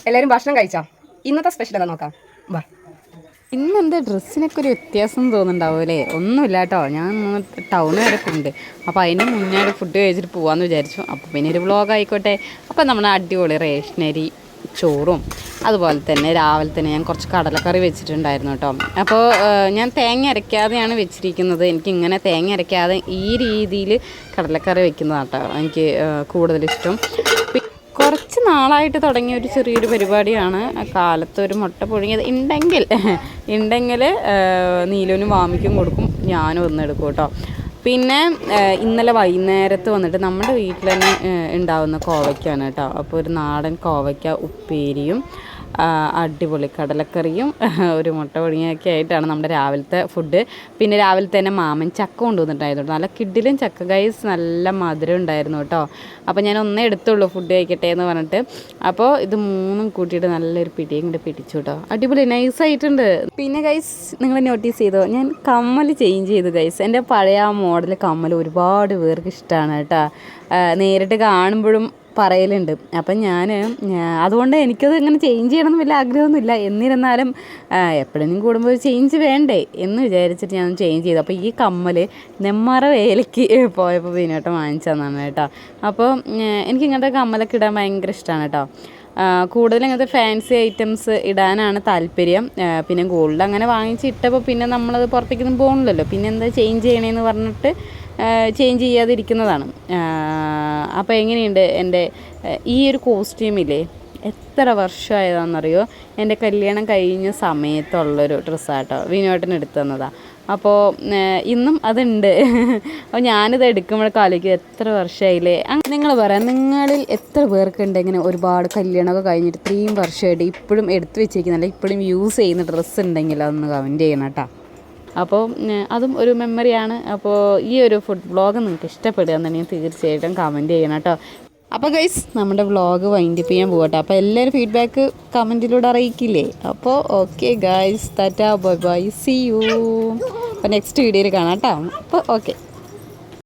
എല്ലാവരും ഭക്ഷണം കഴിച്ചോ? ഇന്നത്തെ സ്പെഷ്യൽ എന്താ നോക്കാം. വാ. ഇന്നെന്താ ഡ്രസ്സിനൊക്കെ ഒരു വ്യത്യാസം തോന്നുന്നുണ്ടാവും അല്ലേ? ഒന്നുമില്ല കേട്ടോ, ഞാൻ ടൗൺ വരെ ഉണ്ട്. അപ്പോൾ അതിന് മുന്നേ ഫുഡ് കഴിച്ചിട്ട് പോകാമെന്ന് വിചാരിച്ചു. അപ്പോൾ പിന്നെ ഒരു വ്ളോഗ് ആയിക്കോട്ടെ. അപ്പോൾ നമ്മൾ അടിപൊളി റേഷനരി ചോറും അതുപോലെ തന്നെ രാവിലെ തന്നെ ഞാൻ കുറച്ച് കടലക്കറി വെച്ചിട്ടുണ്ടായിരുന്നു കേട്ടോ. അപ്പോൾ ഞാൻ തേങ്ങ അരയ്ക്കാതെയാണ് വെച്ചിരിക്കുന്നത്. എനിക്കിങ്ങനെ തേങ്ങ അരയ്ക്കാതെ ഈ രീതിയിൽ കടലക്കറി വെക്കുന്നതാണ് കേട്ടോ എനിക്ക് കൂടുതലിഷ്ടം. കുറച്ച് നാളായിട്ട് തുടങ്ങിയ ഒരു ചെറിയൊരു പരിപാടിയാണ്. കാലത്തൊരു മുട്ട പുഴുങ്ങിയത് ഉണ്ടെങ്കിൽ നീലുവിനും വാമിക്കും കൊടുക്കും, ഞാനും ഒന്നെടുക്കും കേട്ടോ. പിന്നെ ഇന്നലെ വൈകുന്നേരത്ത് വന്നിട്ട് നമ്മുടെ വീട്ടിൽ തന്നെ ഉണ്ടാകുന്ന കോവയ്ക്കാണ് കേട്ടോ. അപ്പോൾ ഒരു നാടൻ കോവയ്ക്ക ഉപ്പേരിയും അടിപൊളി കടലക്കറിയും ഒരു മുട്ട പൊടിയൊക്കെ ആയിട്ടാണ് നമ്മുടെ രാവിലത്തെ ഫുഡ്. പിന്നെ രാവിലെ തന്നെ മാമൻ ചക്ക കൊണ്ടുവന്നിട്ടുണ്ടായിരുന്നു. നല്ല കിഡിലും ചക്ക ഗൈസ്, നല്ല മധുരം ഉണ്ടായിരുന്നു കേട്ടോ. അപ്പോൾ ഞാൻ ഒന്നേ എടുത്തുള്ളൂ ഫുഡ് കഴിക്കട്ടെ എന്ന് പറഞ്ഞിട്ട്. അപ്പോൾ ഇത് മൂന്നും കൂട്ടിയിട്ട് നല്ലൊരു പിടിയും കൂടെ പിടിച്ചു കേട്ടോ. അടിപൊളി നൈസായിട്ടുണ്ട്. പിന്നെ ഗൈസ് നിങ്ങൾ നോട്ടീസ് ചെയ്തോ, ഞാൻ കമ്മൽ ചേഞ്ച് ചെയ്തു ഗൈസ്. എൻ്റെ പഴയ ആ മോഡൽ കമ്മൽ ഒരുപാട് പേർക്ക് ഇഷ്ടമാണ് കേട്ടോ. നേരിട്ട് കാണുമ്പോഴും പറയലുണ്ട്. അപ്പം അതുകൊണ്ട് എനിക്കത് ഇങ്ങനെ ചേഞ്ച് ചെയ്യണമെന്ന് വലിയ ആഗ്രഹമൊന്നുമില്ല. എന്നിരുന്നാലും എപ്പോഴെങ്കിലും കൂടുമ്പോൾ ചേഞ്ച് വേണ്ടേ എന്ന് വിചാരിച്ചിട്ട് ഞാൻ ചേഞ്ച് ചെയ്തു. അപ്പോൾ ഈ കമ്മൽ നെന്മാറ വേലയ്ക്ക് പോയപ്പോൾ വിനോട്ടം വാങ്ങിച്ചതാണ് കേട്ടോ. അപ്പോൾ എനിക്കിങ്ങനത്തെ കമ്മലൊക്കെ ഇടാൻ ഭയങ്കര ഇഷ്ടമാണ് കേട്ടോ. കൂടുതലും ഇങ്ങനത്തെ ഫാൻസി ഐറ്റംസ് ഇടാനാണ് താല്പര്യം. പിന്നെ ഗോൾഡ് അങ്ങനെ വാങ്ങിച്ചിട്ടപ്പോൾ പിന്നെ നമ്മളത് പുറത്തേക്കൊന്നും പോകണില്ലല്ലോ. പിന്നെ എന്താ ചേഞ്ച് ചെയ്യണേന്ന് പറഞ്ഞിട്ട് ചേഞ്ച് ചെയ്യാതിരിക്കുന്നതാണ്. അപ്പോൾ എങ്ങനെയുണ്ട് എൻ്റെ ഈ ഒരു കോസ്റ്റ്യൂമില്ലേ? എത്ര വർഷമായതാണെന്നറിയോ? എൻ്റെ കല്യാണം കഴിഞ്ഞ സമയത്തുള്ളൊരു ഡ്രസ്സാട്ടോ, വിനോട്ടിന് എടുത്തു തന്നതാണ്. അപ്പോൾ ഇന്നും അതുണ്ട്. അപ്പോൾ ഞാനിത് എടുക്കുമ്പോഴൊക്കെ ആലോചിക്കും എത്ര വർഷമായില്ലേ. നിങ്ങൾ പറയാം, നിങ്ങളിൽ എത്ര പേർക്കുണ്ട് ഇങ്ങനെ ഒരുപാട് കല്യാണമൊക്കെ കഴിഞ്ഞിട്ട് ഇത്രയും വർഷമായിട്ട് ഇപ്പോഴും എടുത്തു വെച്ചിരിക്കുന്നില്ല, ഇപ്പോഴും യൂസ് ചെയ്യുന്ന ഡ്രസ്സ് ഉണ്ടെങ്കിൽ അതൊന്ന് കമൻറ്റ് ചെയ്യണം കേട്ടോ. അപ്പോൾ അതും ഒരു മെമ്മറിയാണ്. അപ്പോൾ ഈ ഒരു ഫുഡ് വ്ളോഗ് നിങ്ങൾക്ക് ഇഷ്ടപ്പെടുകയെന്നുണ്ടെങ്കിൽ തീർച്ചയായിട്ടും കമൻറ്റ് ചെയ്യണം കേട്ടോ. അപ്പോൾ ഗൈസ് നമ്മുടെ വ്ളോഗ് വൈൻഡപ്പ് ചെയ്യാൻ പോകട്ടെ. അപ്പോൾ എല്ലാവരും ഫീഡ്ബാക്ക് കമൻറ്റിലൂടെ അറിയിക്കില്ലേ? അപ്പോൾ okay guys, tata bye bye, see you. അപ്പോൾ നെക്സ്റ്റ് വീഡിയോയിൽ കാണാം കേട്ടോ. അപ്പോൾ ഓക്കെ.